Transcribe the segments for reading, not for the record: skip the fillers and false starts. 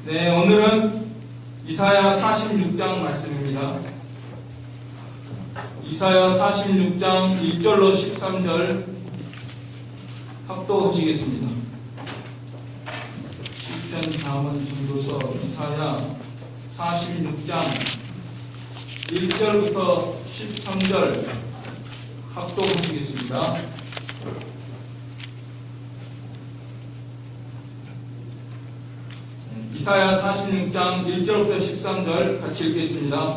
네, 오늘은 이사야 46장 말씀입니다. 이사야 46장 1절로 13절 합독하시겠습니다. 시편 자문 중도서 이사야 46장 1절부터 13절 합독하시겠습니다. 이사야 46장 1절부터 13절 같이 읽겠습니다.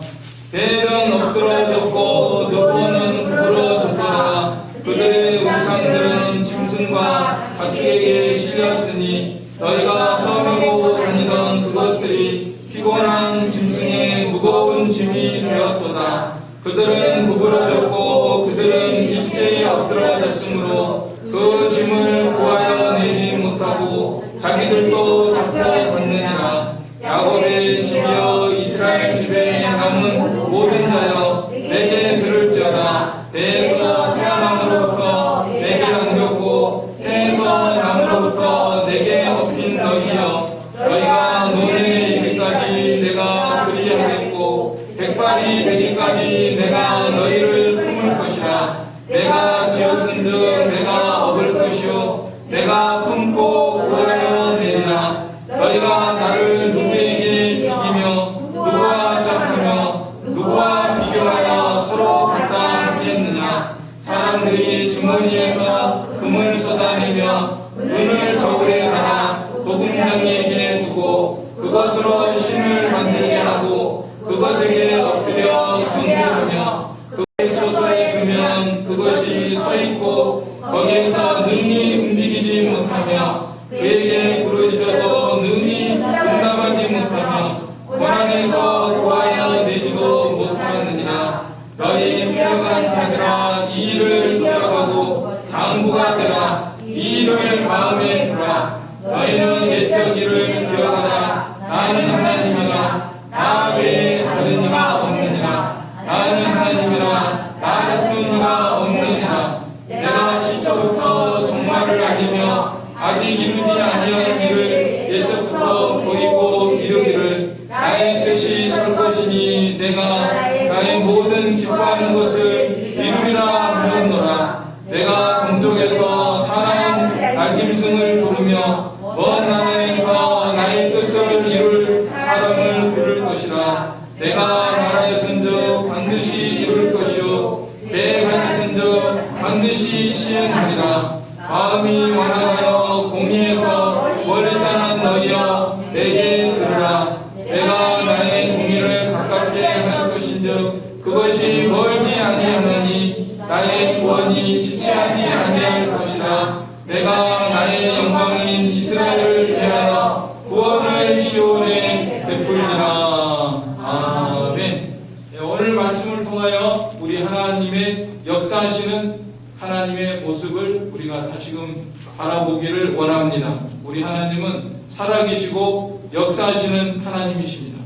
벨은 엎드러졌고 느보는 부러졌더라. 그들의 우상들은 짐승과 가축에게 실렸으니 너희가 떠밀고 다니던 그것들이 피곤한 짐승의 무거운 짐이 되었도다. 그들은 구부러졌고 그들은 일제히 엎드러졌으므로 그 짐을 구하여 내지 못하고 자기들도 잡혀갔느니라. 야곱의 집이여 이스라엘 집에 남은 모든 자여 내게 들을지어다. 배에서 태어남으로부터 내게 안겼고 태에서 남으로부터 내게 업힌 너희여, 너희가 노년에 이르기까지 내가 그리하겠고 백발이 되기까지 내가 너희를 품을 것이라. 내가 지었은즉 내가 업을 것이요 내가 품고 구하여 내리라. 너희가 나를 누구에게 이기며 누구와 짝하며 누구와 비교하여 서로 같다 하겠느냐. 사람들이 주머니에서 금을 쏟아내며 은을 저울에 달아 도금장이에게 주고 그것으로 신을 만들게 하고 그것에게 엎드려 경배하며 그의 소설에 두면 그것이 서있고 거기에서 능히 움직이지 못하며 그에게 부르짖어도 능히 응답하지 못하며 고난에서 구하여 내지도 못하느니라. 너희 폐역한 자들아 이 일을 기억하고 장부가 되라. 이 일을 마음에 두라. 너희는 옛적 일을 기억하라. 나는 하나님이라. 나 외에 다른 이가 없느니라. 나는 하나님이라. 나 같은 이가 없느니라. 내가 시초부터 종말을 알리며 아직 이루지 아니한 일을 옛적부터 보이고 이루기를 나의 뜻이 설 것이니 내가 나의 모든 기뻐하는 것을 이루리라 하였노라. 내가 동쪽에서 사나운 날짐승을 부르며 먼 나라에서 나의 뜻을 이룰 사람을 부를 것이라. 내가 말하였은즉 반드시 이룰 것이요 계획하였은즉 반드시 시행하리라. 마음이 완악하여 공의에서 멀리 떠난 너희여 내게 들으라. 내가 나의 공의를 가깝게 할 것인즉 그것이 멀지 아니하느니 나의 구원이 지체하지 아니할 것이라. 내가 나의 영광인 이스라엘을 위하여 구원을 시온에 베풀리라. 아멘. 오늘 말씀을 통하여 우리 하나님의 역사하시는 하나님의 모습을 우리가 다시금 바라보기를 원합니다. 우리 하나님은 살아계시고 역사하시는 하나님이십니다.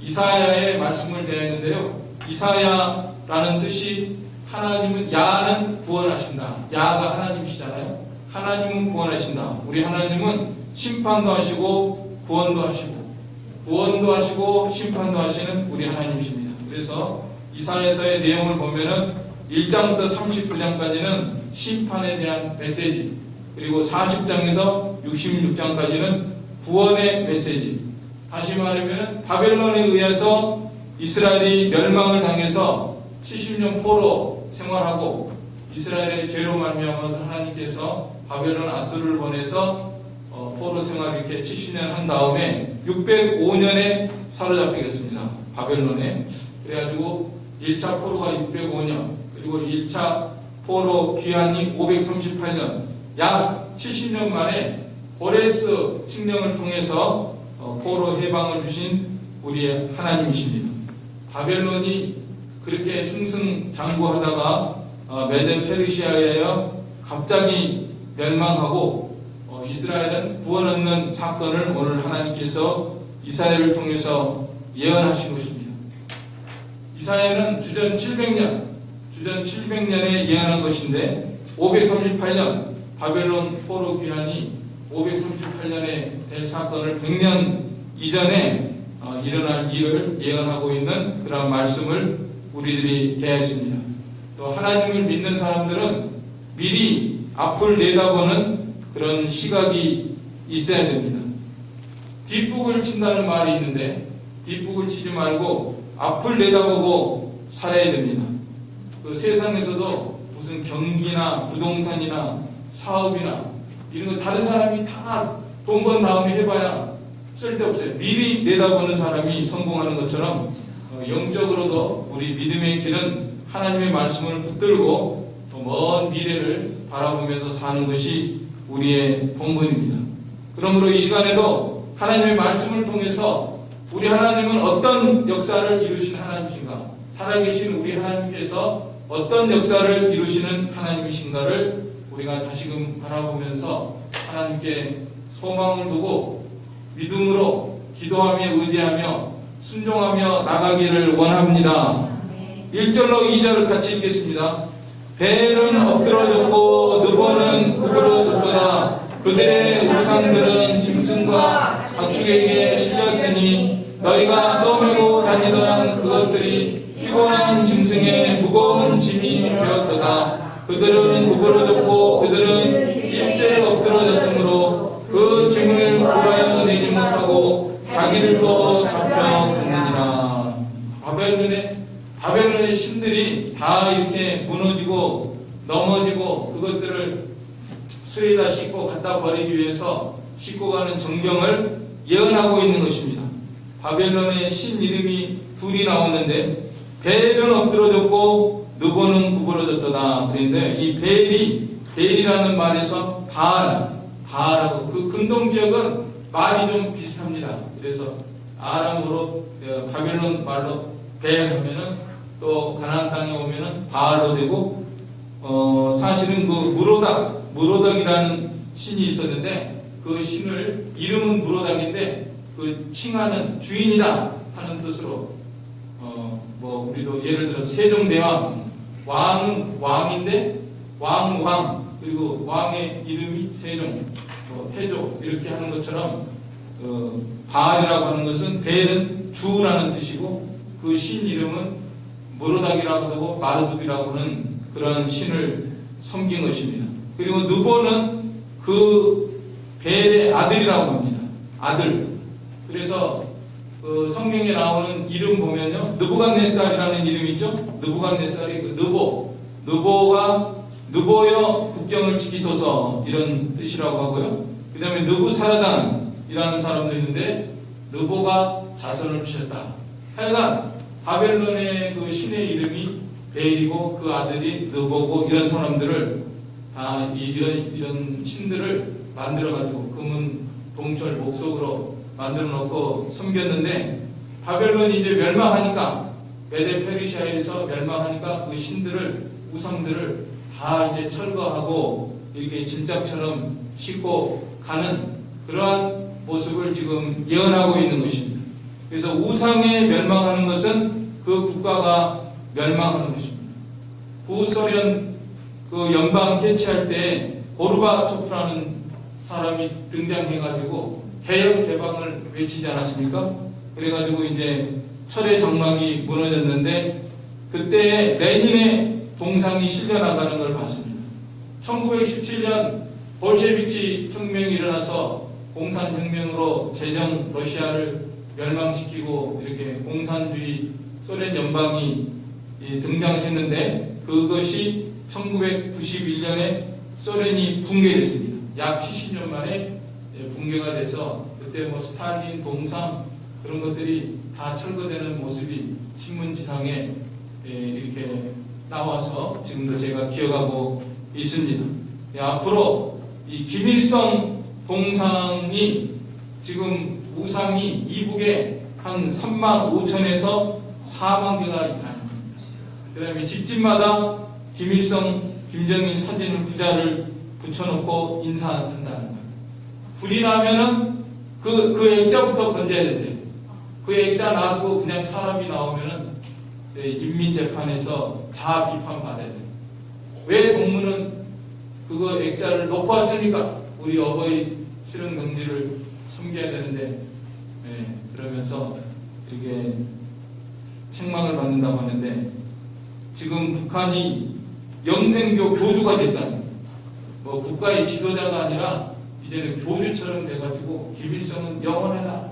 이사야의 말씀을 대했는데요. 이사야라는 뜻이 하나님은 야는 구원하신다. 야가 하나님이시잖아요. 하나님은 구원하신다. 우리 하나님은 심판도 하시고 구원도 하시고 심판도 하시는 우리 하나님이십니다. 그래서 이사야서의 내용을 보면은 1장부터 39장까지는 심판에 대한 메시지, 그리고 40장에서 66장까지는 구원의 메시지. 다시 말하면 바벨론에 의해서 이스라엘이 멸망을 당해서 70년 포로 생활하고 이스라엘의 죄로 말미암아서 하나님께서 바벨론 아수르를 보내서 포로 생활 이렇게 70년 한 다음에 605년에 사로잡히겠습니다. 바벨론에. 그래가지고 1차 포로가 605년, 그리고 1차 포로 귀환이 538년, 약 70년 만에 고레스 칙령을 통해서 포로 해방을 주신 우리의 하나님이십니다. 바벨론이 그렇게 승승장구하다가 메데 페르시아에 갑자기 멸망하고 이스라엘은 구원 얻는 사건을 오늘 하나님께서 이사야를 통해서 예언하신 것입니다. 이사야는 주전 700년에 예언한 것인데 538년 바벨론 포로 귀환이 538년에 될 사건을 100년 이전에 일어날 일을 예언하고 있는 그런 말씀을 우리들이 대했습니다. 또 하나님을 믿는 사람들은 미리 앞을 내다보는 그런 시각이 있어야 됩니다. 뒷북을 친다는 말이 있는데 뒷북을 치지 말고 앞을 내다보고 살아야 됩니다. 그 세상에서도 무슨 경기나 부동산이나 사업이나 이런 거 다른 사람이 다 돈 번 다음에 해봐야 쓸데없어요. 미리 내다보는 사람이 성공하는 것처럼 영적으로도 우리 믿음의 길은 하나님의 말씀을 붙들고 또 먼 미래를 바라보면서 사는 것이 우리의 본분입니다. 그러므로 이 시간에도 하나님의 말씀을 통해서 우리 하나님은 어떤 역사를 이루신 하나님이신가, 살아계신 우리 하나님께서 어떤 역사를 이루시는 하나님이신가를 우리가 다시금 바라보면서 하나님께 소망을 두고 믿음으로 기도하며 의지하며 순종하며 나가기를 원합니다. 1절로 2절을 같이 읽겠습니다. 벨은 엎드러졌고 느보는 구부러졌도다. 그들의 우상들은 짐승과 가축에게 실렸으니 너희가 떠밀고 다니던 그것들이 피곤한 짐승의 무거운 짐이 되었도다. 그들은 구부러졌고 그들은 일제 엎드러졌으므로 그 짐을 구하여 내지 못하고 자기들도 잡혀갔느니라. 바벨론의 신들이 다 이렇게 무너지고 넘어지고 그것들을 수레에다 싣고 갖다 버리기 위해서 싣고 가는 전경을 예언하고 있는 것입니다. 바벨론의 신 이름이 둘이 나오는데 벨은 엎드러졌고 느보는 구부러졌도다. 그런데 이 벨이라는 말에서 바알하고 그 근동 지역은 말이 좀 비슷합니다. 그래서 아람으로 바벨론 말로 벨 하면은 또 가나안 땅에 오면은 바알로 되고 사실은 그 무로닥이라는 신이 있었는데 그 신을 이름은 무로닥인데 그 칭하는 주인이다 하는 뜻으로 우리도 예를 들어 세종대왕 왕은 왕인데 왕 그리고 왕의 이름이 세종 태조 이렇게 하는 것처럼 바알이라고 하는 것은 벨은 주라는 뜻이고 그 신 이름은 무로닥이라고 하고 마르둑이라고 하는 그런 신을 섬긴 것입니다. 그리고 느보는 그 벨의 아들이라고 합니다. 아들. 그래서 그 성경에 나오는 이름 보면요, 느부갓네살이라는 이름이 있죠. 느부갓네살이 그 느보가 느보여 국경을 지키소서 이런 뜻이라고 하고요. 그 다음에 느부사라단이라는 사람도 있는데 느보가 자선을 주셨다. 하여간 바벨론의 그 신의 이름이 벨이고 그 아들이 느보고 이런 사람들을 다 이런 신들을 만들어가지고 금은 동철 목석으로 만들어 놓고 섬겼는데 바벨론이 이제 멸망하니까 메데 페르시아에서 멸망하니까 그 신들을 우상들을 다 이제 철거하고 이렇게 짐짝처럼 싣고 가는 그러한 모습을 지금 예언하고 있는 것입니다. 그래서 우상에 멸망하는 것은 그 국가가 멸망하는 것입니다. 구소련 그 연방 해체할 때 고르바초프라는 사람이 등장해가지고 개혁 개방을 외치지 않았습니까? 그래가지고 이제 철의 장막이 무너졌는데 그때 레닌의 동상이 실려나가는 걸 봤습니다. 1917년 볼셰비키 혁명이 일어나서 공산혁명으로 제정 러시아를 멸망시키고 이렇게 공산주의 소련 연방이 등장했는데 그것이 1991년에 소련이 붕괴됐습니다. 약 70년 만에 붕괴가 돼서 그때 스탈린 동상 그런 것들이 다 철거되는 모습이 신문지상에 이렇게 나와서 지금도 제가 기억하고 있습니다. 앞으로 이 김일성 동상이 지금 우상이 이북에 한 3만 5천에서 4만 개가 있다. 그 다음에 집집마다 김일성, 김정일 사진을 부자를 붙여놓고 인사한다는 거예요. 불이 나면은 그 액자부터 건져야 된대요. 그 액자 놔두고 그냥 사람이 나오면은 인민재판에서 자아 비판 받아야 돼요. 왜 동무는 그거 액자를 놓고 왔습니까? 우리 어버이 실현경지를 섬겨야 되는데 그러면서 이게 책망을 받는다고 하는데, 지금 북한이 영생교 교주가 됐다는 거예요. 뭐 국가의 지도자가 아니라 이제는 교주처럼 돼가지고 김일성은 영원하다,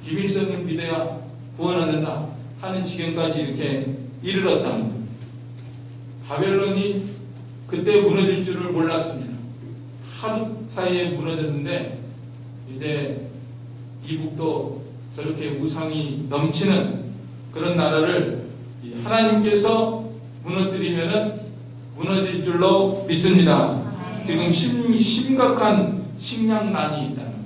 김일성을 믿어야 구원받는다 하는 지경까지 이렇게 이르렀다는 거예요. 바벨론이 그때 무너질 줄을 몰랐습니다. 하루 사이에 무너졌는데 이제 이북도 저렇게 우상이 넘치는 그런 나라를 하나님께서 무너뜨리면은 무너질 줄로 믿습니다. 지금 심각한 식량난이 있다는 거예요.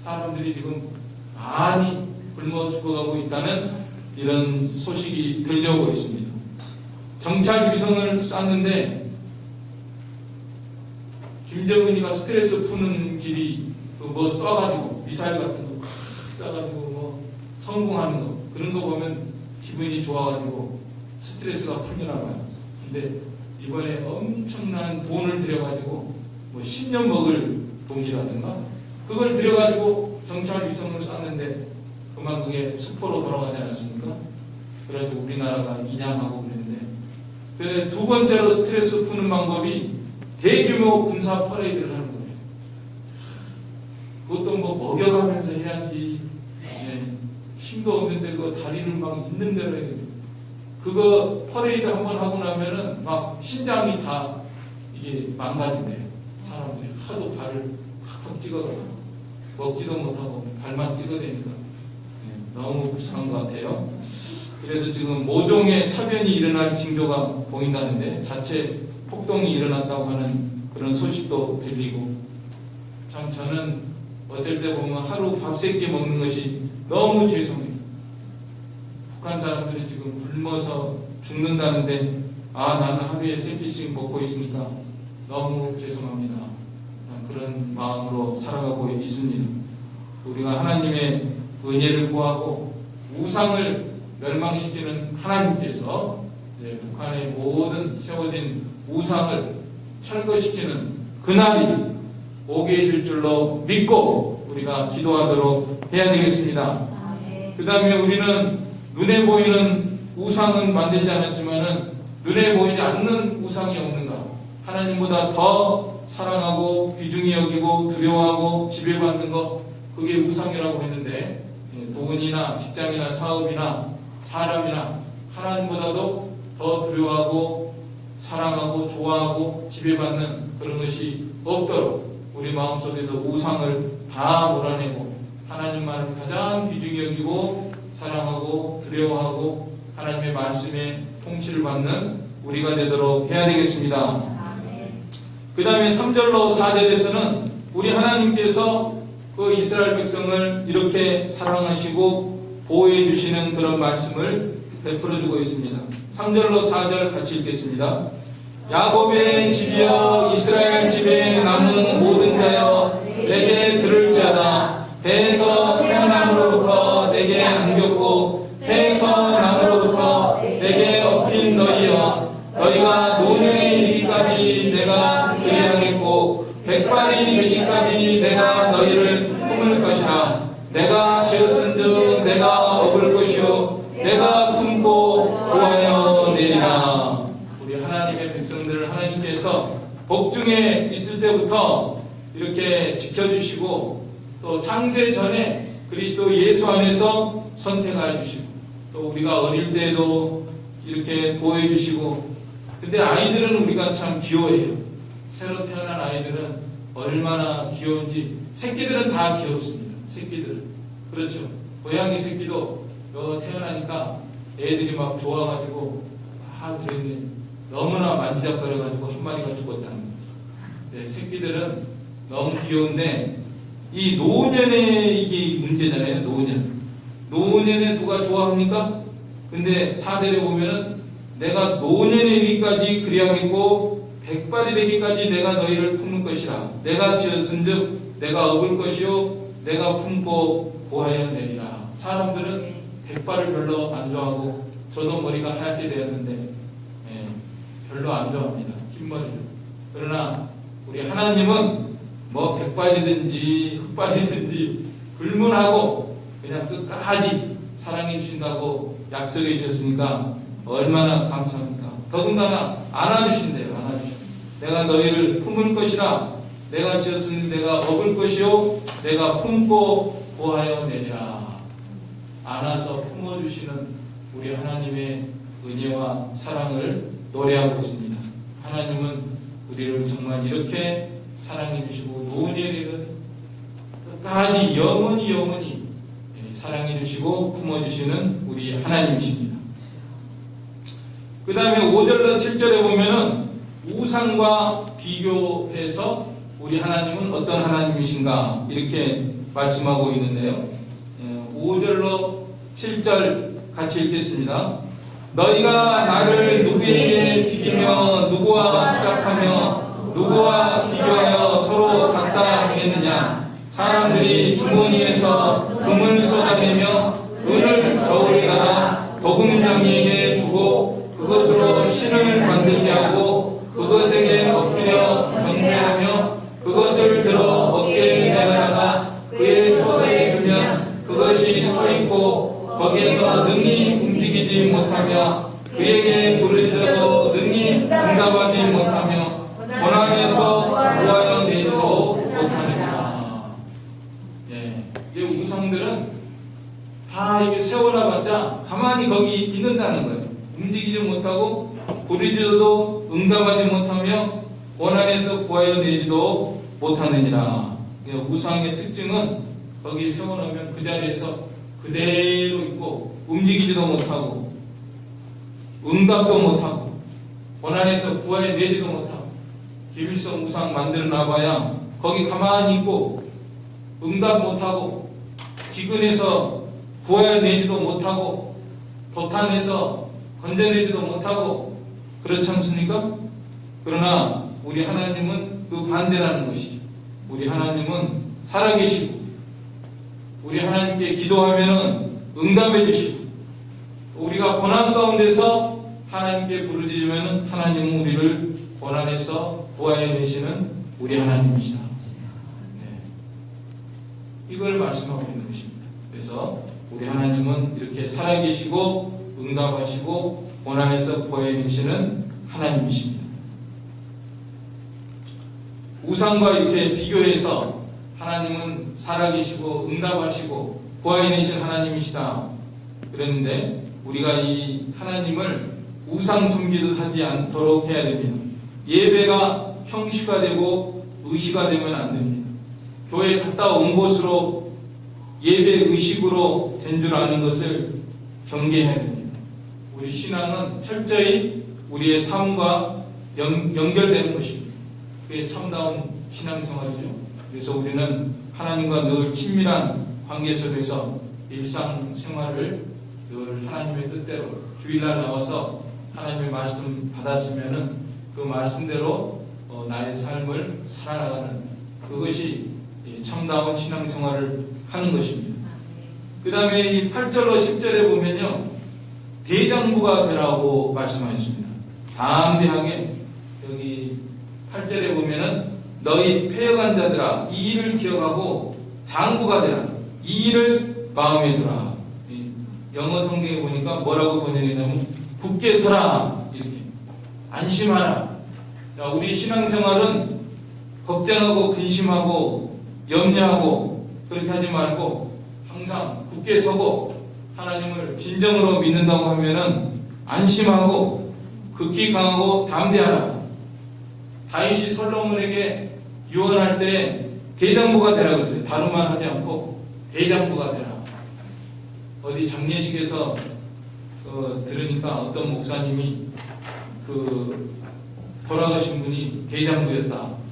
사람들이 지금 많이 굶어 죽어가고 있다는 이런 소식이 들려오고 있습니다. 정찰 위성을 쐈는데 김정은이가 스트레스 푸는 길이 뭐 쏴가지고 미사일 같은 거 쏴가지고 뭐 성공하는 거, 그런 거 보면 기분이 좋아가지고 스트레스가 풀리나 봐요. 근데 이번에 엄청난 돈을 들여가지고 뭐 10년 먹을 돈이라든가 그걸 들여가지고 정찰 위성을 쐈는데 그만 그게 수포로 돌아가지 않았습니까? 그래가지고 우리나라가 인양하고 그랬는데, 그 두 번째로 스트레스 푸는 방법이 대규모 군사 퍼레이드를 하는 거예요. 그것도 뭐 먹여가면서 해야지. 힘도 없는데 그 다리를 막 있는 대로 해야 돼요. 그거 퍼레이드 한번 하고 나면은 막 심장이 다 이게 망가진대요. 사람들이 하도 발을 팍팍 찍어가지고 먹지도 못하고 발만 찍어대니까 너무 불쌍한 것 같아요. 그래서 지금 모종의 사변이 일어날 징조가 보인다는데 자체 폭동이 일어났다고 하는 그런 소식도 들리고, 참 저는 어쩔 때 보면 하루 밥 3끼 먹는 것이 너무 죄송해요. 북한 사람들이 지금 굶어서 죽는다는데 나는 하루에 3끼씩 먹고 있으니까 너무 죄송합니다. 그런 마음으로 살아가고 있습니다. 우리가 하나님의 은혜를 구하고 우상을 멸망시키는 하나님께서 북한의 모든 세워진 우상을 철거시키는 그날이 오게 계실 줄로 믿고 우리가 기도하도록 해야 되겠습니다. 그 다음에 우리는 눈에 보이는 우상은 만들지 않았지만은 눈에 보이지 않는 우상이 없는가? 하나님보다 더 사랑하고 귀중히 여기고 두려워하고 지배받는 것, 그게 우상이라고 했는데, 돈이나 직장이나 사업이나 사람이나 하나님보다도 더 두려워하고 사랑하고 좋아하고 지배받는 그런 것이 없도록 우리 마음속에서 우상을 다 몰아내고 하나님만을 가장 귀중히 여기고 사랑하고 두려워하고 하나님의 말씀에 통치를 받는 우리가 되도록 해야 되겠습니다. 그 다음에 3절로 4절에서는 우리 하나님께서 그 이스라엘 백성을 이렇게 사랑하시고 보호해 주시는 그런 말씀을 베풀어 주고 있습니다. 3절로 4절 같이 읽겠습니다. 야곱의 집이여 이스라엘 집에 남은 모든 자여 내게 들을지어다. 배에서 태어남으로부터 내게 안겼고 태에서 남으로부터 내게 업힌 너희여, 너희가 노년에 이르기까지 내가 의향했고 백발이 되기까지 내가 너희를 품을 것이라. 내가 지었은즉 내가 업을 것이요 내가 품고 구하여 내리라. 우리 하나님의 백성들을 하나님께서 복중에 있을 때부터 이렇게 지켜주시고 또 창세 전에 그리스도 예수 안에서 선택하여 주시고 또 우리가 어릴 때도 이렇게 보호해 주시고, 근데 아이들은 우리가 참 귀여워해요. 새로 태어난 아이들은 얼마나 귀여운지. 새끼들은 다 귀엽습니다. 새끼들은. 그렇죠. 고양이 새끼도 태어나니까 애들이 막 좋아가지고 그랬는데 너무나 만지작거려가지고 한 마리가 죽었다는 거예요. 네, 새끼들은 너무 귀여운데 이 노년에 이게 문제잖아요. 노년에 누가 좋아합니까? 근데 4절에 보면은 내가 노년에 이르기까지 그리하겠고 백발이 되기까지 내가 너희를 품는 것이라. 내가 지었은즉 내가 업을 것이요 내가 품고 보하여 내리라. 사람들은 백발을 별로 안 좋아하고 저도 머리가 하얗게 되었는데 별로 안 좋아합니다. 흰머리를. 그러나 우리 하나님은 뭐 백발이든지 흑발이든지 불문하고 그냥 끝까지 사랑해 주신다고 약속해 주셨으니까 얼마나 감사합니까? 더군다나 안아주신대요. 안아주신대요. 내가 너희를 품을 것이라. 내가 지었으니 내가 업을 것이요 내가 품고 보하여 내리라. 안아서 품어주시는 우리 하나님의 은혜와 사랑을 노래하고 있습니다. 하나님은 우리를 정말 이렇게 사랑해 주시고 노년에는 끝까지 영원히 사랑해 주시고 품어주시는 우리 하나님이십니다. 그 다음에 5절로 7절에 보면은 우상과 비교해서 우리 하나님은 어떤 하나님이신가 이렇게 말씀하고 있는데요. 5절로 7절 같이 읽겠습니다. 너희가 나를 누구에게 비기며 누구와 합작하며 누구와 비교하여 서로 같다 하겠느냐. 사람들이 주머니에서 금을 쏟아내며 은을 저울에 갈아 도금장이에게 주고 그것으로 신을 만들게 하고 그것에게 엎드려 경배하며 그것을 들어 어깨에 매달아가 그의 처소에 두면 그것이 서 있고 거기에서 능히 움직이지 못하며 그에게 부르짖어도 능히 응답하지 못하며 고난에서 구하여 내지도 못하니라. 이 우상들은 다 이게 세워놔봤자 가만히 거기 있는다는 거예요. 움직이지 못하고 부르짖어도 응답하지 못하며 고난에서 구하여 내지도 못하느니라. 우상의 특징은 거기 세워놓으면 그 자리에서 그대로 있고 움직이지도 못하고 응답도 못하고 고난에서 구하여 내지도 못하고 기밀성 우상 만들어 놔봐야 거기 가만히 있고 응답 못하고 기근에서 구하여 내지도 못하고 도탄에서 건져내지도 못하고 그렇지 않습니까? 그러나 우리 하나님은 그 반대라는 것이 우리 하나님은 살아계시고 우리 하나님께 기도하면 응답해 주시고 우리가 고난 가운데서 하나님께 부르짖으면 하나님은 우리를 고난에서 구하여 내시는 우리 하나님이시다. 이걸 말씀하고 있는 것입니다. 그래서 우리 하나님은 이렇게 살아계시고 응답하시고 고난에서 구하여 내시는 하나님이십니다. 우상과 이렇게 비교해서 하나님은 살아계시고 응답하시고 구하여 내신 하나님이시다 그랬는데 우리가 이 하나님을 우상 섬기듯 하지 않도록 해야 됩니다. 예배가 형식화되고 의식화되면 안 됩니다. 교회 갔다 온 곳으로 예배 의식으로 된 줄 아는 것을 경계해야 됩니다. 우리 신앙은 철저히 우리의 삶과 연결되는 것입니다. 그게 참다운 신앙생활이죠. 그래서 우리는 하나님과 늘 친밀한 관계 속에서 일상생활을 늘 하나님의 뜻대로 주일날 나와서 하나님의 말씀 받았으면은 그 말씀대로 나의 삶을 살아나가는 그것이 참다운 신앙생활을 하는 것입니다. 그 다음에 이 8절로 10절에 보면요. 대장부가 되라고 말씀하셨습니다. 담대하게 여기 8절에 보면은 너희 패역한 자들아 이 일을 기억하고 장부가 되라. 이 일을 마음에 두라. 영어 성경에 보니까 뭐라고 번역했냐면 굳게 서라. 이렇게 안심하라. 자, 우리 신앙생활은 걱정하고 근심하고 염려하고 그렇게 하지 말고 항상 굳게 서고 하나님을 진정으로 믿는다고 하면은 안심하고 극히 강하고 담대하라. 다윗이 솔로몬에게 유언할 때 대장부가 되라 그랬어요. 다른 말 하지 않고 대장부가 되라. 어디 장례식에서 들으니까 어떤 목사님이 돌아가신 분이 대장부였다.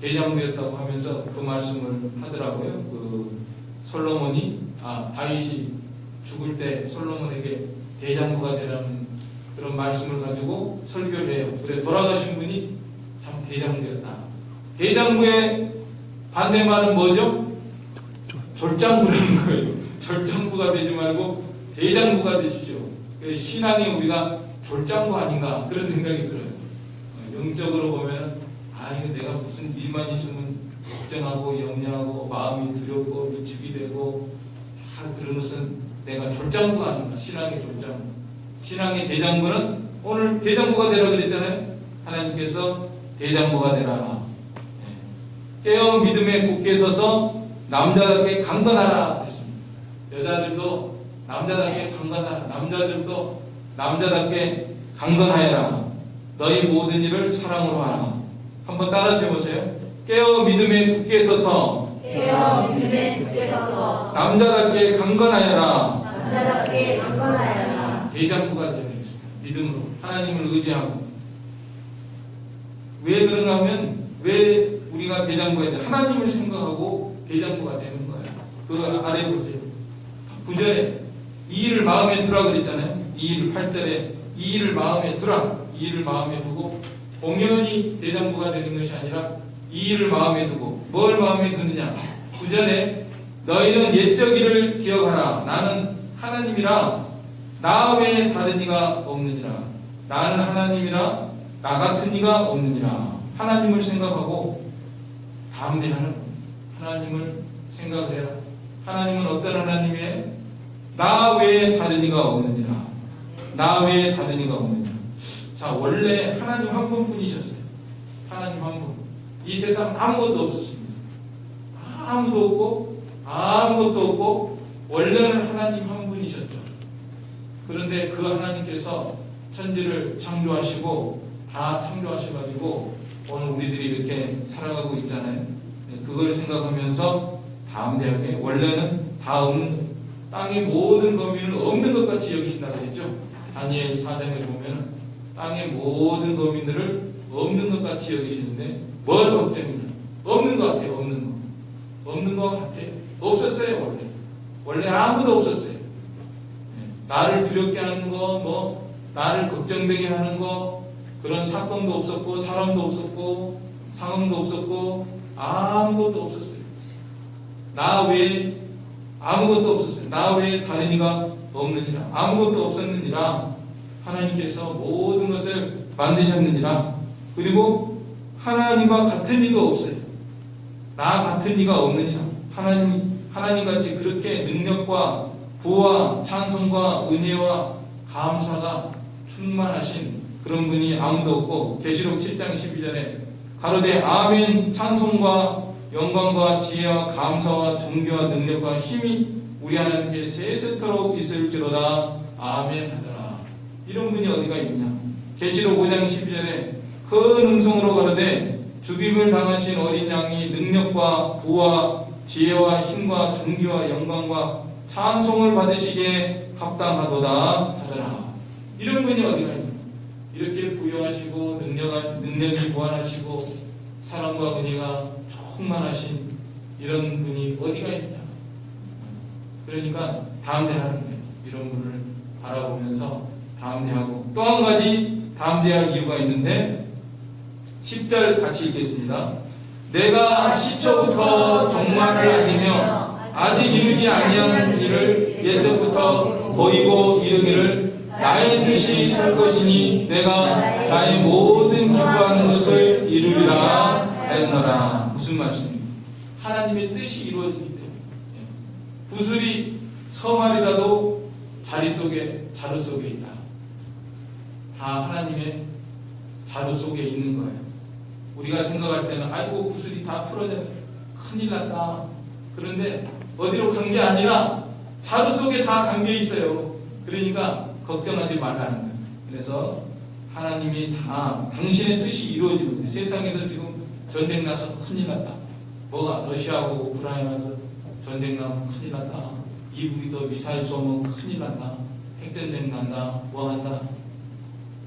대장부였다고 하면서 그 말씀을 하더라고요. 솔로몬이 다윗이 죽을 때 솔로몬에게 대장부가 되라는 그런 말씀을 가지고 설교를 해요. 그래 돌아가신 분이 참 대장부였다. 대장부의 반대말은 뭐죠? 졸장부라는 거예요. 졸장부가 되지 말고 대장부가 되시죠. 신앙에 우리가 졸장부 아닌가 그런 생각이 들어요. 영적으로 보면 이거 내가 무슨 일만 있으면 걱정하고 염려하고 마음이 두렵고 위축이 되고 다 그런 것은 내가 졸장부가 아닌가. 신앙의 졸장부. 신앙의 대장부는 오늘 대장부가 되라 그랬잖아요. 하나님께서 대장부가 되라. 깨어 믿음에 굳게 서서 남자답게 강건하라 그랬습니다. 여자들도 남자답게 강건하라. 남자들도 남자답게 강건하여라. 너희 모든 일을 사랑으로 하라. 한번 따라서 해보세요. 깨어 믿음에 굳게 서서 남자답게 강건하여라. 대장부가 되어야 되겠습니다. 믿음으로 하나님을 의지하고. 왜 그런가 하면 왜 우리가 대장부가 돼? 하나님을 생각하고 대장부가 되는 거예요. 그거 아래 보세요. 9절에 이 일을 마음에 두라 그랬잖아요. 이 일을 8절에 이 일을 마음에 두라. 이 일을 마음에 두고 공연히 대장부가 되는 것이 아니라 이 일을 마음에 두고 뭘 마음에 두느냐. 9절에 너희는 옛적 일을 기억하라. 나는 하나님이라 나 외에 다른 이가 없느니라. 나는 하나님이라 나 같은 이가 없느니라. 하나님을 생각하고 담대하는 하나님을 생각해라. 하나님은 어떤 하나님이에요? 나 외에 다른 이가 없느니라. 나 외에 다른 이가 없느니라. 자, 원래 하나님 한 분뿐이셨어요. 하나님 한 분. 이 세상 아무것도 없었습니다. 아무것도 없고 원래는 하나님 한 분이셨죠. 그런데 그 하나님께서 천지를 창조하시고 다 창조하셔가지고 오늘 우리들이 이렇게 살아가고 있잖아요. 그걸 생각하면서 담대하게 원래는 다 없는 땅의 모든 거민은 없는 것 같이 여기신다고 했죠. 다니엘 4장에 보면 땅의 모든 거민들을 없는 것 같이 여기시는데 뭘 걱정이냐? 없는 것 같아요. 없는 것 같아요. 없었어요. 원래 아무도 없었어요. 나를 두렵게 하는 거, 나를 걱정되게 하는 거, 그런 사건도 없었고 사람도 없었고 상황도 없었고 아무것도 없었어요. 나 외에 아무것도 없었어요. 나 외에 다른 이가 없느니라. 아무것도 없었느니라. 하나님께서 모든 것을 만드셨느니라. 그리고 하나님과 같은 이도 없어요. 나 같은 이가 없느니라. 하나님같이 그렇게 능력과 부와 찬송과 은혜와 감사가 충만하신 그런 분이 아무도 없고 계시록 7장 12절에 가로되 아멘 찬송과 영광과 지혜와 감사와 존귀와 능력과 힘이 우리 하나님께 세세토록 있을지로다 아멘 하더라. 이런 분이 어디가 있냐. 계시록 5장 12절에 큰 음성으로 가로되 죽임을 당하신 어린 양이 능력과 부와 지혜와 힘과 존귀와 영광과 찬송을 받으시기에 합당하도다 하더라. 이런 분이 어디가 있냐. 이렇게 부여하시고 능력이 무한하시고 사랑과 은혜가 충만하신 이런 분이 어디가 있냐. 그러니까 담대하는 거예요. 이런 분을 바라보면서 담대하고 또 한 가지 담대할 이유가 있는데 10절 같이 읽겠습니다. 내가 시초부터 종말을 알리며 아직 이루지 아니한 일을 예적부터 보이고 이르기를 나의 뜻이 설 것이니 내가 나의 모든 기뻐하는 것을 이루리라 하였노라. 무슨 말씀입니까? 하나님의 뜻이 이루어지기 때문에 구슬이 서말이라도 자루 속에 있다. 다 하나님의 자루 속에 있는 거예요. 우리가 생각할 때는 아이고 구슬이 다 풀어져 큰일 났다. 그런데 어디로 간 게 아니라 자루 속에 다 담겨 있어요. 그러니까 걱정하지 말라는 거예요. 그래서 하나님이 다 당신의 뜻이 이루어지고 있어요. 세상에서 지금 전쟁 나서 큰일 났다. 뭐가 러시아하고 우크라이나에서 전쟁 나면 큰일 났다. 이북이 더 미사일 쏘면 큰일 난다. 핵전쟁 난다. 뭐 한다.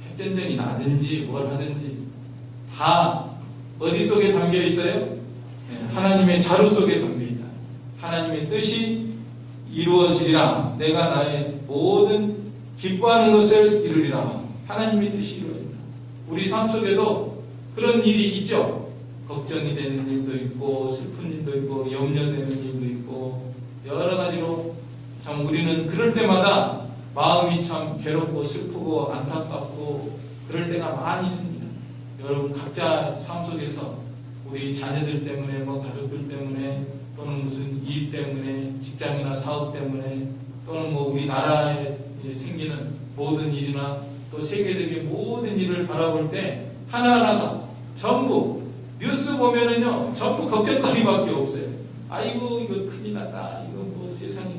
핵전쟁이 나든지 뭘 하든지 다 어디 속에 담겨 있어요? 하나님의 자루 속에 담겨 있다. 하나님의 뜻이 이루어지리라. 내가 나의 모든 기뻐하는 것을 이루리라. 하나님의 뜻이 이루어진다. 우리 삶 속에도 그런 일이 있죠. 걱정이 되는 일도 있고 슬픈 일도 있고 염려되는 일도 있고 여러 가지로 참 우리는 그럴 때마다 마음이 참 괴롭고 슬프고 안타깝고 그럴 때가 많이 있습니다. 여러분 각자 삶 속에서 우리 자녀들 때문에 가족들 때문에 또는 무슨 일 때문에, 직장이나 사업 때문에, 또는 뭐 우리나라에 생기는 모든 일이나 또 세계적인 모든 일을 바라볼 때 하나하나가 전부 뉴스 보면은요 전부 걱정거리밖에 없어요. 아이고 이거 큰일 났다. 이거 뭐 세상이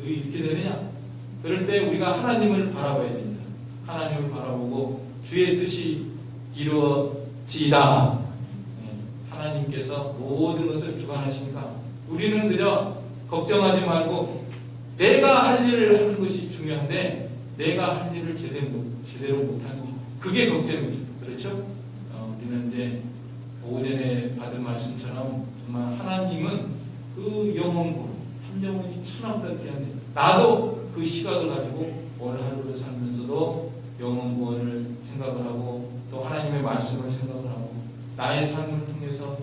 왜 이렇게 되느냐. 그럴 때 우리가 하나님을 바라봐야 됩니다. 하나님을 바라보고 주의 뜻이 이루어지이다. 하나님께서 모든 것을 주관하시니까 우리는 그저 걱정하지 말고 내가 할 일을 하는 것이 중요한데 내가 할 일을 제대로 못하는 게 그게 걱정이죠. 그렇죠? 우리는 이제 오전에 받은 말씀처럼 정말 하나님은 그 영혼으로 한 영혼이 천하답게 한데 나도 그 시각을 가지고 오늘 하루를 살면서도 영혼 구원을 생각을 하고 또 하나님의 말씀을 생각을 하고 나의 삶을 통해서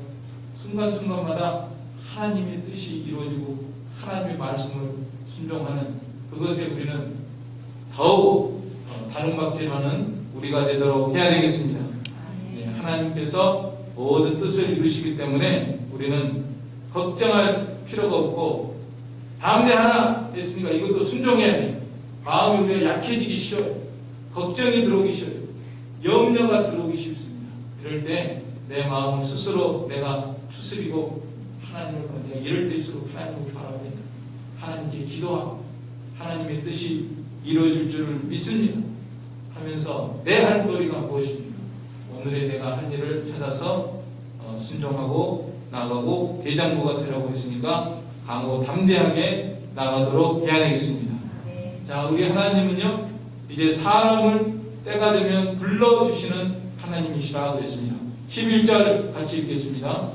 순간순간마다 하나님의 뜻이 이루어지고 하나님의 말씀을 순종하는 그것에 우리는 더욱 다름박질하는 우리가 되도록 해야 되겠습니다. 네, 하나님께서 모든 뜻을 이루시기 때문에 우리는 걱정할 필요가 없고 다음에 하나 했으니까 이것도 순종해야 돼요. 마음이 우리가 약해지기 쉬워요. 걱정이 들어오기 쉬워요. 염려가 들어오기 쉽습니다. 이럴 때 내 마음을 스스로 내가 추스리고 하나님을 내가 이럴 때일수록 하나님을 바라봐야 된다. 하나님께 기도하고 하나님의 뜻이 이루어질 줄을 믿습니다. 하면서 내 할 도리가 무엇입니까? 오늘의 내가 할 일을 찾아서 순종하고 나가고 대장부가 되라고 했으니까 강하고 담대하게 나가도록 해야 되겠습니다. 자, 우리 하나님은요 이제 사람을 때가 되면 불러주시는 하나님이시라 그랬습니다. 11절 같이 읽겠습니다.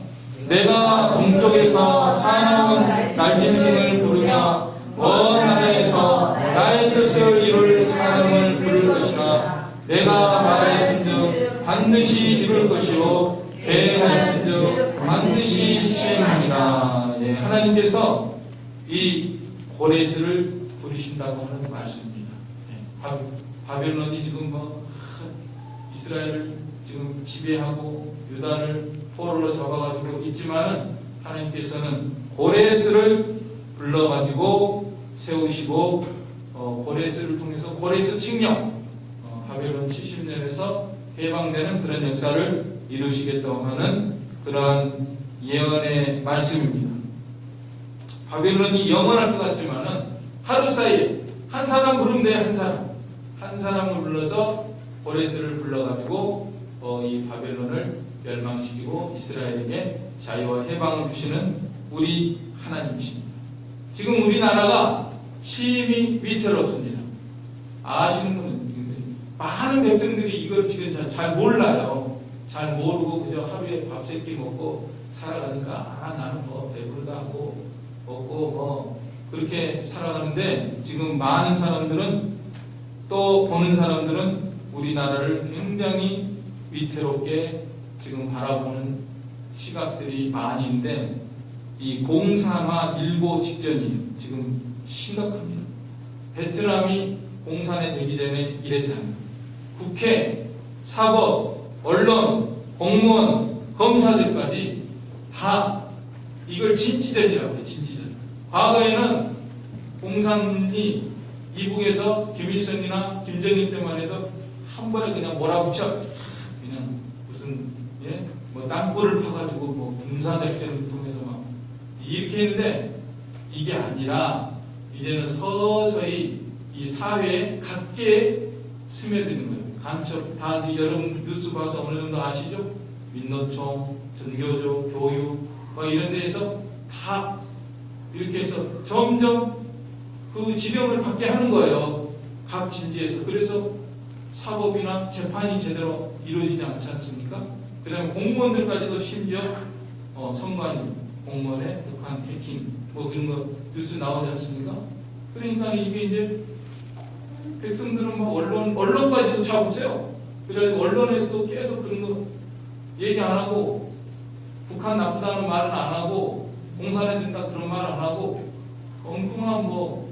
내가 동쪽에서 사나운 날짐승을 부르며 먼 하늘에서 나의 뜻을 이룰 사람을 부를 것이라. 내가 말하였은즉 반드시 이룰 것이요 계획하였은즉 반드시 시행하리라. 예, 하나님께서 이 고레스를 부르신다고 하는 말씀입니다. 예, 바벨론이 지금 이스라엘을 지금 지배하고 유다를 포로로 잡아가지고 있지만은 하나님께서는 고레스를 불러가지고 세우시고 고레스를 통해서 고레스 칙령 바벨론 70년에서 해방되는 그런 역사를 이루시겠다고 하는 그러한 예언의 말씀입니다. 바벨론이 영원할 것 같지만은 하루 사이에 한 사람 부르면 돼. 한 사람을 불러서 고레스를 불러가지고 이 바벨론을 멸망시키고 이스라엘에게 자유와 해방을 주시는 우리 하나님이십니다. 지금 우리나라가 심히 위태롭습니다. 아시는 분은 많은 백성들이 이걸 지금 잘 몰라요. 잘 모르고 그저 하루에 밥 세 끼 먹고 살아가니까 나는 뭐 배부르다 하고 먹고 그렇게 살아가는데 지금 많은 사람들은 또 보는 사람들은 우리나라를 굉장히 위태롭게 지금 바라보는 시각들이 많이 있는데 이 공산화 일보 직전이에요. 지금 심각합니다. 베트남이 공산화 되기 전에 이랬답니다. 국회, 사법, 언론, 공무원, 검사들까지 다 이걸 진지전이라고 해요. 진지전. 과거에는 공산이 이북에서 김일성이나 김정일 때만 해도 한 번에 그냥 몰아붙여 그냥 무슨 뭐 땅굴을 파가지고 뭐 군사작전을 통해서 막 이렇게 했는데 이게 아니라 이제는 서서히 이 사회에 각계에 스며드는 거예요. 간첩 다 여러분 뉴스 봐서 어느 정도 아시죠? 민노총, 전교조, 교육 막 이런 데에서 다 이렇게 해서 점점 그 지령을 받게 하는 거예요. 각 진지에서. 그래서 사법이나 재판이 제대로 이루어지지 않지 않습니까? 그 다음에 공무원들까지도 심지어 선관위, 공무원의 북한 해킹 뭐 그런 거 뉴스 나오지 않습니까? 그러니까 이게 이제 백성들은 막 언론까지도 잡으세요. 그래가지고 언론에서도 계속 그런 거 얘기 안 하고 북한 나쁘다는 말은 안 하고 공산해 된다 그런 말 안 하고 엉뚱한 뭐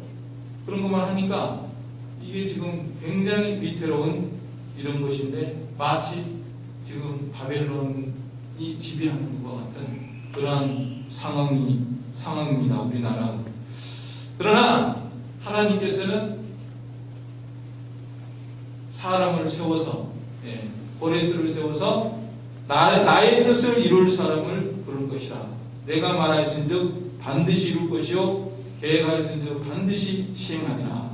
그런 것만 하니까 이게 지금 굉장히 위태로운 이런 것인데 마치 지금 바벨론이 지배하는 것과 같은 그러한 상황이 상황입니다. 우리나라. 그러나 하나님께서는 사람을 세워서, 고레스를 세워서 나의 뜻을 이룰 사람을 부른 것이라. 내가 말하였은즉 반드시 이룰 것이요 계획하였은즉 반드시 시행하리라.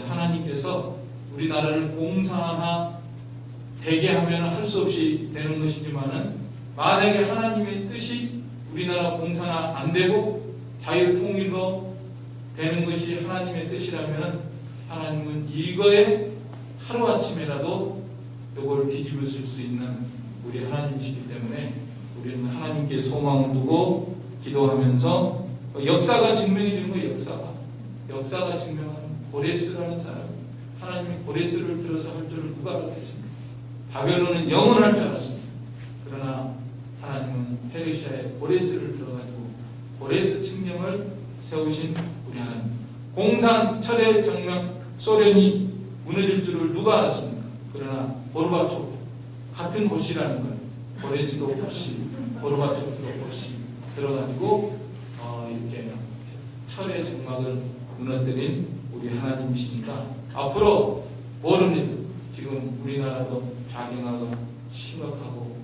하나님께서 우리나라를 공사 하나 되게 하면 할 수 없이 되는 것이지만은, 만약에 하나님의 뜻이 우리나라 공사가 안 되고 자유통일로 되는 것이 하나님의 뜻이라면, 하나님은 일거에 하루아침에라도 이걸 뒤집어 쓸 수 있는 우리 하나님이시기 때문에 우리는 하나님께 소망을 두고 기도하면서, 역사가 증명해 주는 거예요. 역사가 증명하는 고레스라는 사람, 하나님이 고레스를 들어서 할 줄을 누가 알았겠습니까? 바벨론은 영원할 줄 알았습니다. 그러나 하나님은 페르시아의 고레스를 들어가지고 고레스 칙령을 세우신 우리 하나님. 공산 철의 정명 소련이 무너질 줄을 누가 알았습니까? 그러나 고르바초프, 같은 곳이라는 거예요. 고레스도 곳이, 고르바초프도 곳이 들어가지고 이렇게 철의 정막을 무너뜨린 우리 하나님이시니까 앞으로 모릅니다. 지금 우리나라도 좌경화가 심각하고,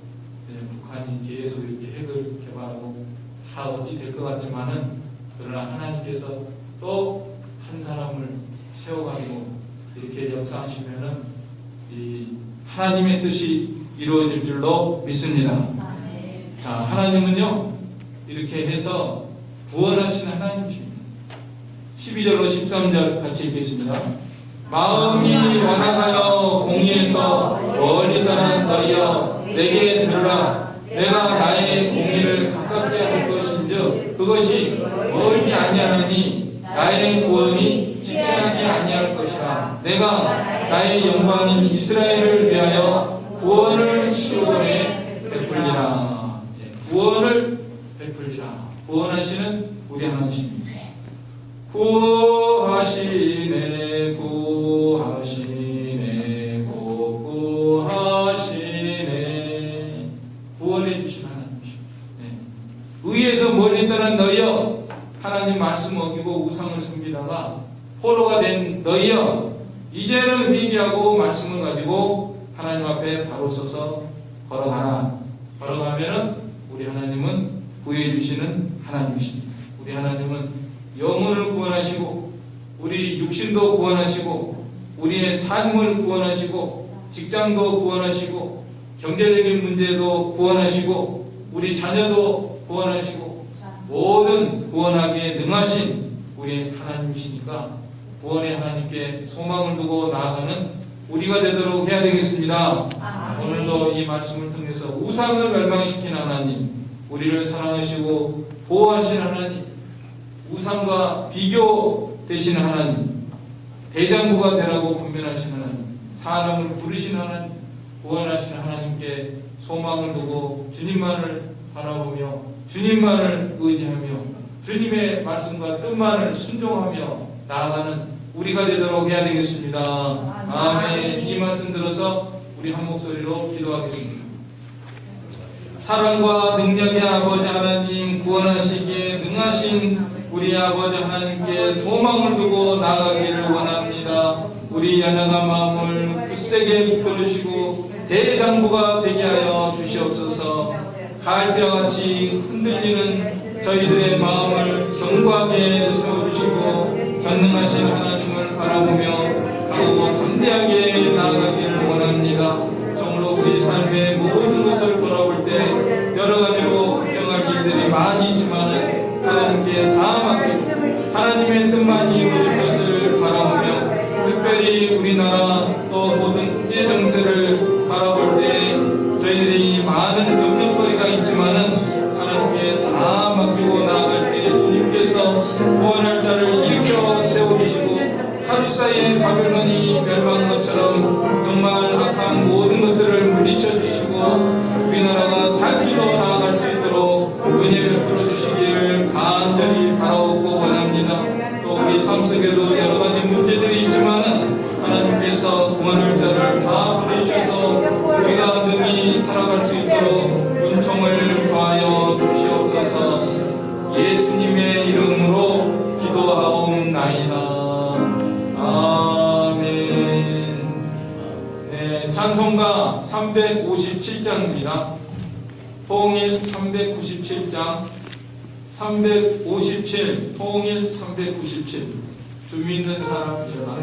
북한이 계속 이렇게 핵을 개발하고 다 어찌 될 것 같지만은, 그러나 하나님께서 또 한 사람을 세워가지고 이렇게 역사하시면은 이 하나님의 뜻이 이루어질 줄로 믿습니다. 자, 하나님은요 이렇게 해서 구원하시는 하나님이십니다. 12절로 13절 같이 읽겠습니다. 마음이 완악하여 공의에서 멀리 떠난 너희여, 내게 들으라. 내가 나의 공의를 가깝게 할 것인즉 그것이 멀지 아니하니 나의 구원이 지체하지 아니할 것이라. 내가 나의 영광인 이스라엘을 위하여 구원을 시온에 베풀리라. 구원을 베풀리라. 구원하시는 우리 하나님입니다. 구하시네, 구하시네, 구하시네. 구원해 주신 하나님이십니다. 의에서 멀리 떠난 너희여, 하나님 말씀 어기고 우상을 섬기다가 포로가 된 너희여, 이제는 회개하고 말씀을 가지고 하나님 앞에 바로 서서 걸어가라. 걸어가면은 우리 하나님은 구해 주시는 하나님이십니다. 우리 하나님은 영혼을 구원하시고, 우리 육신도 구원하시고, 우리의 삶을 구원하시고, 직장도 구원하시고, 경제적인 문제도 구원하시고, 우리 자녀도 구원하시고, 모든 구원하기에 능하신 우리 하나님이시니까 구원의 하나님께 소망을 두고 나아가는 우리가 되도록 해야 되겠습니다. 오늘도 이 말씀을 통해서 우상을 멸망시킨 하나님, 우리를 사랑하시고 보호하신 하나님, 우상과 비교되시는 하나님, 대장부가 되라고 분변하신 하나님, 사람을 부르신 하나님, 구원하신 하나님께 소망을 두고 주님만을 바라보며 주님만을 의지하며 주님의 말씀과 뜻만을 순종하며 나아가는 우리가 되도록 해야 되겠습니다. 아멘. 이 말씀 들어서 우리 한 목소리로 기도하겠습니다. 사랑과 능력의 아버지 하나님, 구원하시기에 능하신 우리 아버지 하나님께 소망을 두고 나아가기를 원합니다. 우리 연약한 마음을 굳세게 붙들으시고 대장부가 되게 하여 주시옵소서. 갈대와 같이 흔들리는 저희들의 마음을 견고하게 세워주시고 전능하신 하나님을 바라보며 강하고 담대하게 나아가기를 원합니다. 정말로 우리 삶의 모든 것을 돌아볼 때 여러 가지로 걱정할 일들이 많이 있지만 하나님께 다 맡기고 하나님의 뜻만 이루어질 것을 바라보며, 특별히 우리나라 또 모든 국제 정세를 바라볼 때 저희들이 많은 염려거리가 있지만은 하나님께 다 맡기고 나아갈 때 주님께서 구원할 자를 일으켜 세워주시고, 하루 사이에 바벨론이 멸망한 것처럼 정말 악한 모든 것들을 물리쳐 주시고 우리나라가 살 길로 나아갈 수 있도록 은혜 베풀어 주시기를 간절히 바라옵고 원합니다. 또 우리 삶 속에도 여러 가지 문제들이 있지만은 하나님께서 구원할 자를 다 부르셔서 우리가 능히 살아갈 수 있도록 은총을 더하여 주시옵소서. 예수님의 찬송가 357장입니다. 통일 397장 357 통일 397 주 믿는 사람 일어나.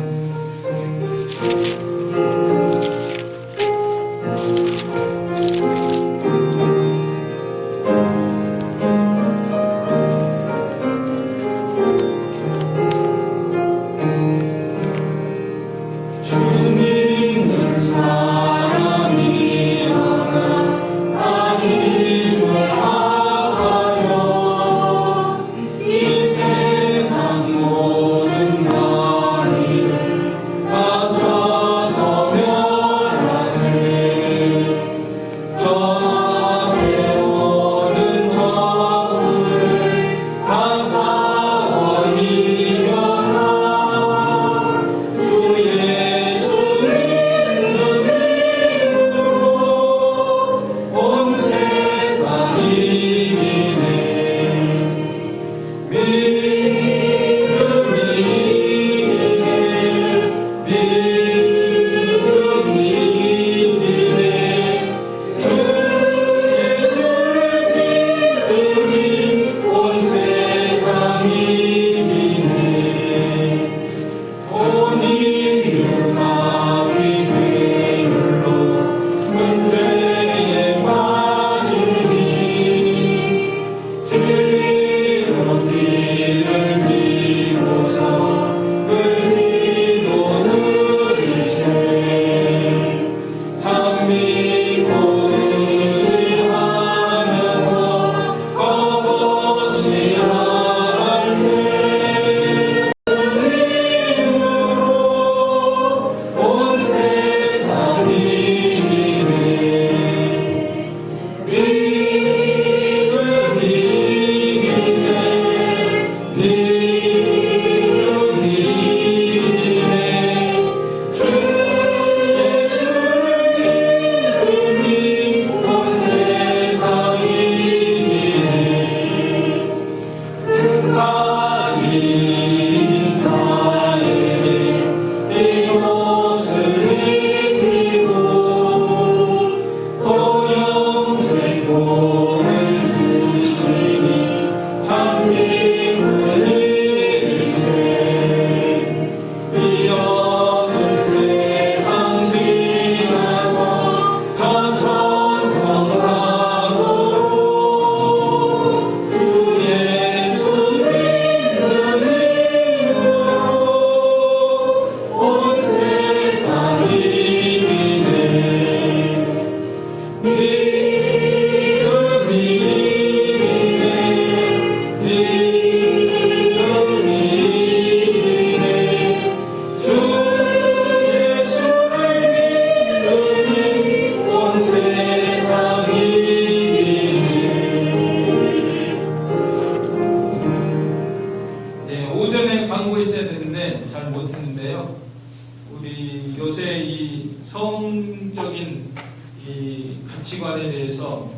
가치관에 대해서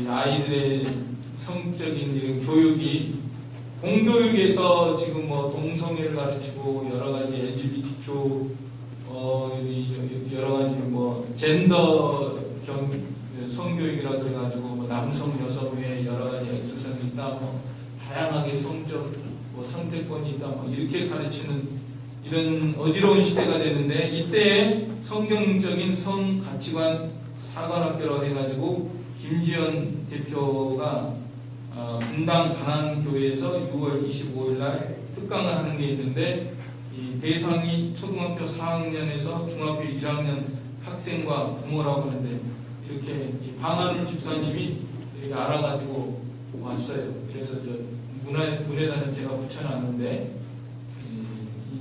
아이들의 성적인 이런 교육이 공교육에서 지금 뭐 동성애를 가르치고 여러 가지 LGBTQ 여러 가지 뭐 젠더 성교육이라 그래가지고 뭐 남성 여성의 여러 가지 X성이 있다, 뭐 다양하게 성적 뭐 선택권이 있다, 뭐 이렇게 가르치는 이런 어지러운 시대가 되는데, 이때 성경적인 성 가치관 사관학교라고 해가지고 김지연 대표가 분당 가난교회에서 6월 25일 날 특강을 하는 게 있는데, 이 대상이 초등학교 4학년에서 중학교 1학년 학생과 부모라고 하는데, 이렇게 방한울 집사님이 이렇게 알아가지고 왔어요. 그래서 저 문에다는 제가 붙여놨는데,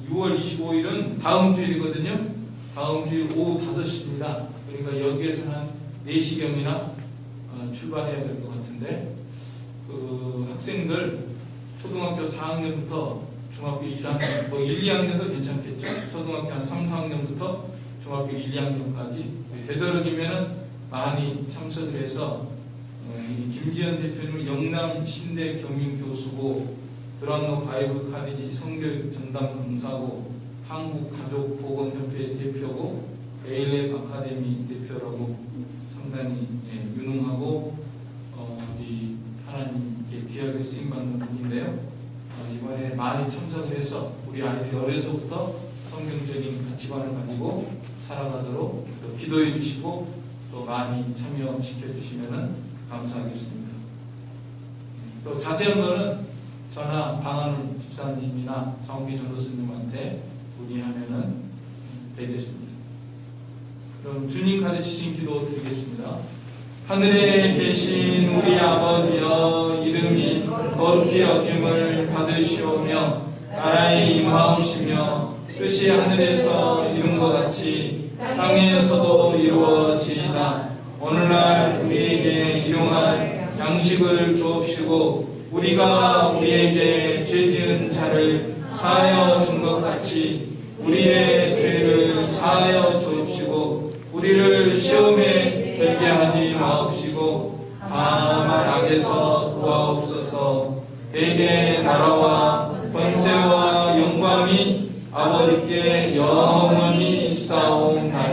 6월 25일은 다음 주일이거든요. 다음 주일 오후 5시입니다. 그러니까 여기에서 한 4시경이나 출발해야 될 것 같은데, 그 학생들 초등학교 4학년부터 중학교 1학년, 뭐 1, 2학년도 괜찮겠죠. 초등학교 한 3, 4학년부터 중학교 1, 2학년까지 되도록이면 많이 참석을 해서 김지연 대표는 영남 신대 경영 교수고, 드랑노 바이블 카리지 성교육 전담 강사고, 한국가족보건협회 대표고, 에일랩 아카데미 대표라고 상당히 유능하고 이 하나님께 귀하게 쓰임받는 분인데요. 이번에 많이 참석을 해서 우리 아이들이 어려서부터 성경적인 가치관을 가지고 살아가도록 또 기도해 주시고 또 많이 참여시켜 주시면 감사하겠습니다. 또 자세한 거는 저나 방한울 집사님이나 정기 전도스님한테 문의하면 되겠습니다. 그럼 주님 가르치신 기도 드리겠습니다. 하늘에 계신 우리 아버지여, 이름이 거룩히 여김을 받으시오며 나라의 임하옵시며 뜻이 하늘에서 이룬 것 같이 땅에서도 이루어지이다. 오늘날 우리에게 일용할 양식을 주옵시고 우리가 우리에게 죄지은 자를 사하여 준 것 같이 우리의 죄를 사하여 주옵시고 우리를 시험에 들게 하지 마옵시고 다만 악에서 구하옵소서. 대개 나라와 권세와 영광이 아버지께 영원히 있사옵나이다.